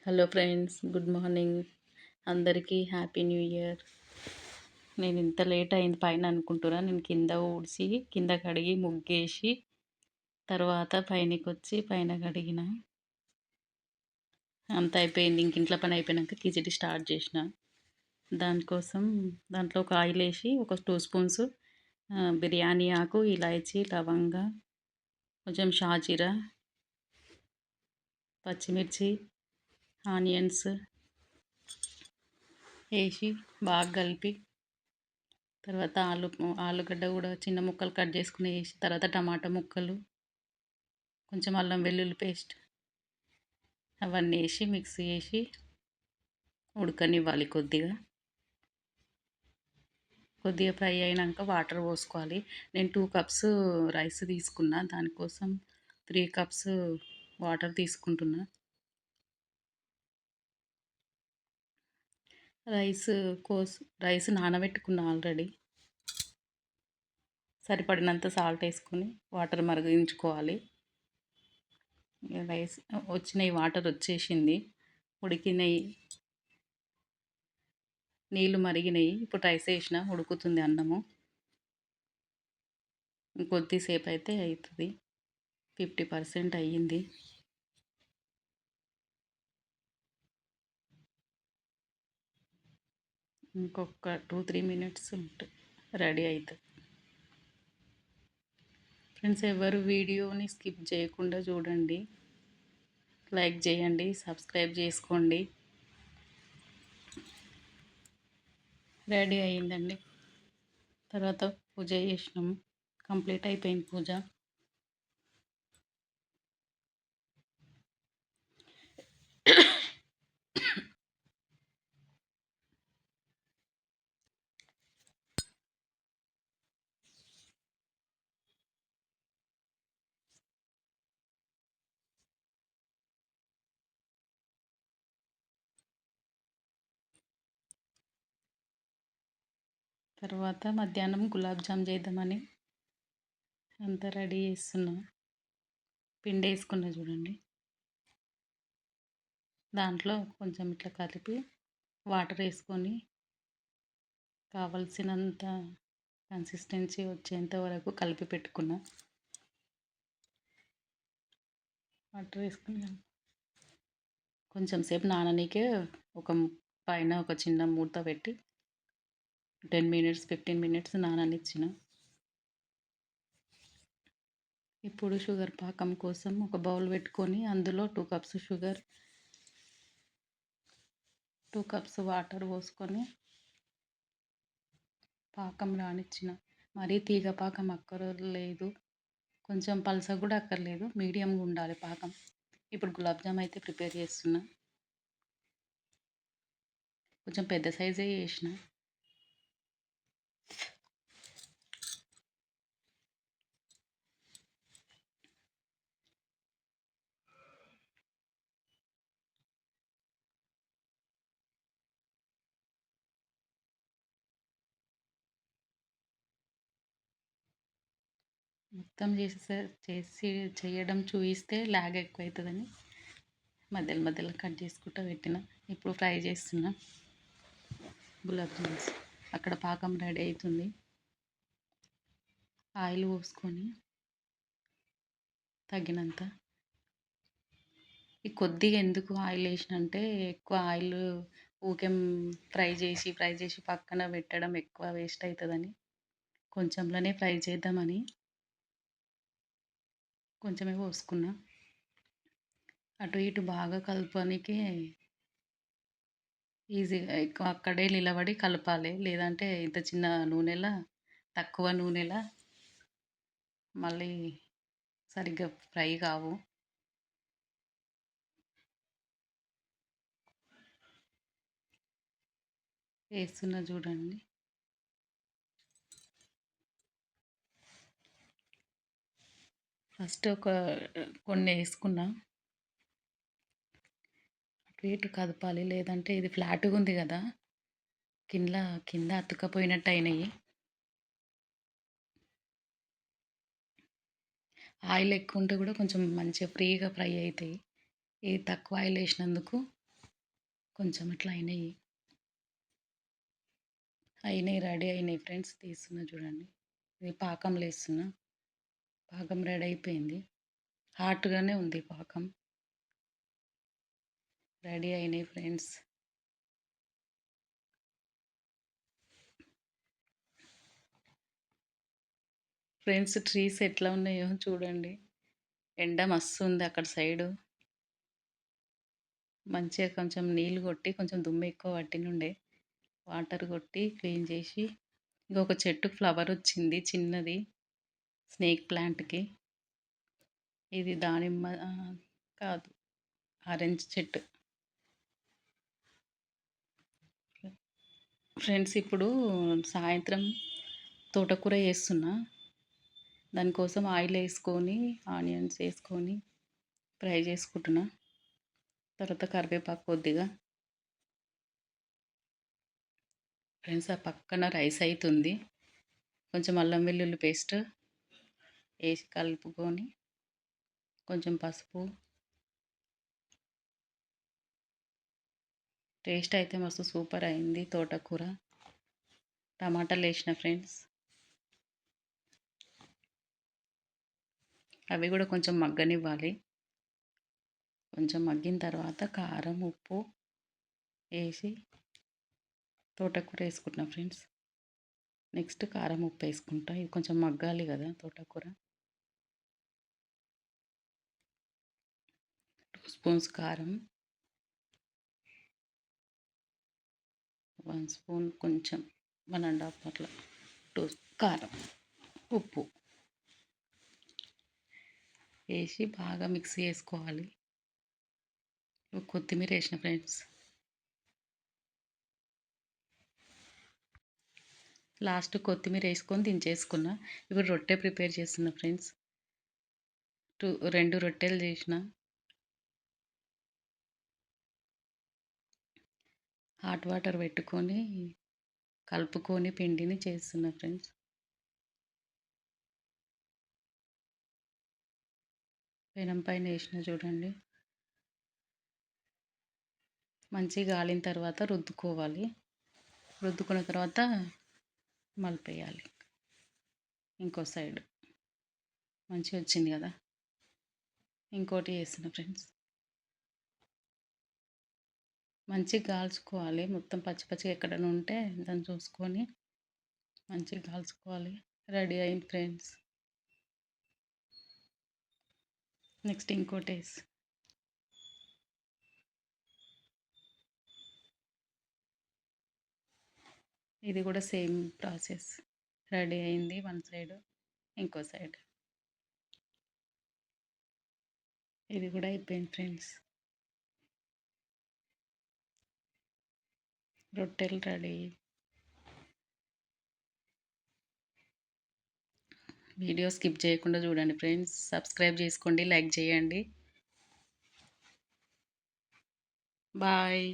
Hello friends, good morning. అందరికీ happy new year. నేను ఇంత లేట్ అయింది పైన అనుకుంటున్నా. నేను కింద ఊడ్చి కింద కడిగి ముగ్గేసి తర్వాత పైనకి వచ్చి పైన కడిగిన. అంత అయిపోయింది. ఇంక ఇంట్లో పని అయిపోయాక కిచిడి స్టార్ట్ చేసిన. దానికోసం దాంట్లో ఒక ఆయిల్ వేసి ఒక 2 స్పూన్స్ బిర్యానీ ఆకు, ఇలాచీ, లవంగా, కొంచెం షాజీరా, పచ్చిమిర్చి, ఆనియన్స్ వేసి బాగా కలిపి తర్వాత ఆలుగడ్డ కూడా చిన్న ముక్కలు కట్ చేసుకుని వేసి తర్వాత టమాటా ముక్కలు, కొంచెం అల్లం వెల్లుల్లి పేస్ట్ అవన్నీ వేసి మిక్సీ చేసి ఉడకనివ్వాలి. కొద్దిగా ఫ్రై అయినాక వాటర్ పోసుకోవాలి. నేను 2 కప్స్ రైస్ తీసుకున్నా. దానికోసం 3 కప్స్ వాటర్ తీసుకుంటున్నా. రైస్ రైస్ నానబెట్టుకున్నా ఆల్రెడీ. సరిపడినంత సాల్ట్ వేసుకొని వాటర్ మరిగించుకోవాలి. రైస్ వచ్చినాయి, వాటర్ వచ్చేసింది, ఉడికినాయి, నీళ్ళు మరిగినాయి. ఇప్పుడు రైస్ వేసిన ఉడుకుతుంది అన్నము. ఇంకొద్దిసేపు అయితే అవుతుంది. 50% అయ్యింది. ఇంకొక 2-3 మినిట్స్ రెడీ అవుతుంది. ఫ్రెండ్స్, ఎవరు వీడియోని స్కిప్ చేయకుండా చూడండి, లైక్ చేయండి, సబ్స్క్రైబ్ చేసుకోండి. రెడీ అయ్యిందండి. తర్వాత పూజ చేసినాము. కంప్లీట్ అయిపోయింది పూజ. తర్వాత మధ్యాహ్నం గులాబ్ జామ్ చేద్దామని అంతా రెడీ చేస్తున్నా. పిండి వేసుకున్నా చూడండి. దాంట్లో కొంచెం ఇట్లా కలిపి వాటర్ వేసుకొని కావలసినంత కన్సిస్టెన్సీ వచ్చేంత వరకు కలిపి పెట్టుకున్నా. వాటర్ వేసుకుని కొంచెం సేపు నాననీకే ఒక పైన ఒక చిన్న మూత పెట్టి 10 మినిట్స్ 15 మినిట్స్ నాననిచ్చిన. ఇప్పుడు షుగర్ పాకం కోసం ఒక బౌల్ పెట్టుకొని అందులో 2 కప్స్ షుగర్, 2 కప్స్ వాటర్ పోసుకొని పాకం రానిచ్చిన. మరీ తీగ పాకం అక్కర్లేదు, కొంచెం పలసగా కూడా అక్కర్లేదు, మీడియంగా ఉండాలి పాకం. ఇప్పుడు గులాబ్ జామ్ అయితే ప్రిపేర్ చేస్తున్నా. కొంచెం పెద్ద సైజే చేసిన. మొత్తం చేసి చేయడం చూయిస్తే లాగ్ ఎక్కువ అవుతుందని మధ్యలో మధ్యలో కట్ చేసుకుంటూ పెట్టిన. ఇప్పుడు ఫ్రై చేస్తున్నా గులాబ్ జామ్స్. అక్కడ పాకం రెడీ అవుతుంది. ఆయిల్ పోసుకొని తగినంత. ఈ కొద్దిగా ఎందుకు ఆయిల్ వేసిన అంటే, ఎక్కువ ఆయిల్ ఊకే ఫ్రై చేసి పక్కన పెట్టడం ఎక్కువ వేస్ట్ అవుతుందని కొంచెంలోనే ఫ్రై చేద్దామని కొంచెమే పోసుకున్నా. అటు ఇటు బాగా కలపడానికి ఈజీగా ఎక్కువ అక్కడే నిలబడి కలపాలి. లేదంటే ఇంత చిన్న నూనెలా, తక్కువ నూనెలా మళ్ళీ సరిగ్గా ఫ్రై కావు. వేస్తున్నా చూడండి. ఫస్ట్ కొన్ని వేసుకున్నా. అటు ఇటు కదపాలి, లేదంటే ఇది ఫ్లాట్గా ఉంది కదా, కింద అతుక్కపోయినట్టు అయినాయి. ఆయిల్ ఎక్కువ ఉంటే కూడా కొంచెం మంచిగా ఫ్రీగా ఫ్రై అవుతాయి. ఇది తక్కువ ఆయిల్ వేసినందుకు కొంచెం అట్లా అయినాయి. రెడీ అయినాయి ఫ్రెండ్స్. తీస్తున్నా చూడండి. ఇది పాకంలో వేస్తున్నా. పాకం రెడీ అయిపోయింది. హాట్‌గానే ఉంది పాకం. రెడీ అయినాయి ఫ్రెండ్స్. ఫ్రెండ్స్ ట్రీస్ ఎట్లా ఉన్నాయో చూడండి. ఎండ మస్తు ఉంది అక్కడ సైడు. మంచిగా కొంచెం నీళ్ళు కొట్టి కొంచెం దుమ్ము ఎక్కువ పట్టినుండే వాటర్ కొట్టి క్లీన్ చేసి ఇంకొక చెట్టు ఫ్లవర్ వచ్చింది చిన్నది స్నేక్ ప్లాంట్కి. ఇది దానిమ్మ కాదు, ఆరెంజ్ చెట్టు. ఫ్రెండ్స్ ఇప్పుడు సాయంత్రం తోటకూర చేస్తున్నా. దానికోసం ఆయిల్ వేసుకొని ఆనియన్స్ వేసుకొని ఫ్రై చేసుకుంటున్నా. తర్వాత కరివేపాకు కొద్దిగా. ఫ్రెండ్స్ ఆ పక్కన రైస్ అవుతుంది. కొంచెం అల్లం వెల్లుల్లి పేస్ట్ వేసి కలుపుకొని కొంచెం పసుపు. టేస్ట్ అయితే మస్తు సూపర్ అయింది తోటకూర. టమాటాలు వేసిన ఫ్రెండ్స్. అవి కూడా కొంచెం మగ్గనివ్వాలి. కొంచెం మగ్గిన తర్వాత కారం ఉప్పు వేసి తోటకూర వేసుకుంటున్నా ఫ్రెండ్స్. నెక్స్ట్ కారం ఉప్పు వేసుకుంటా. ఇది కొంచెం మగ్గాలి కదా తోటకూర. 2 స్పూన్స్ కారం, 1 స్పూన్ కొంచెం 1½ అట్లా 2 కారం ఉప్పు వేసి బాగా మిక్స్ చేసుకోవాలి. కొత్తిమీర వేసిన ఫ్రెండ్స్. లాస్ట్ కొత్తిమీర వేసుకొని దించేసుకున్నా. ఇప్పుడు రొట్టె ప్రిపేర్ చేస్తున్నా ఫ్రెండ్స్. 2 రొట్టెలు చేసిన. హాట్ వాటర్ పెట్టుకొని కలుపుకొని పిండిని చేస్తున్నా ఫ్రెండ్స్. పెనం పైన వేసిన చూడండి. మంచిగా గాలిన తర్వాత రుద్దుకోవాలి. రుద్దుకున్న తర్వాత మలిపేయాలి. ఇంకో సైడ్ మంచిగా వచ్చింది కదా. ఇంకోటి చేస్తున్నా ఫ్రెండ్స్. మంచిగా కాల్చుకోవాలి. మొత్తం పచ్చి పచ్చిగా ఎక్కడైనా ఉంటే దాన్ని చూసుకొని మంచిగా కాల్చుకోవాలి. రెడీ అయింది ఫ్రెండ్స్. నెక్స్ట్ ఇంకోటి వేసి ఇది కూడా సేమ్ ప్రాసెస్. రెడీ అయింది వన్ సైడ్. ఇంకో సైడ్ ఇది కూడా అయిపోయింది ఫ్రెండ్స్. రొట్టెలు రెడీ. వీడియో స్కిప్ చేయకుండా చూడండి ఫ్రెండ్స్. సబ్స్క్రైబ్ చేసుకోండి, లైక్ చేయండి. బాయ్.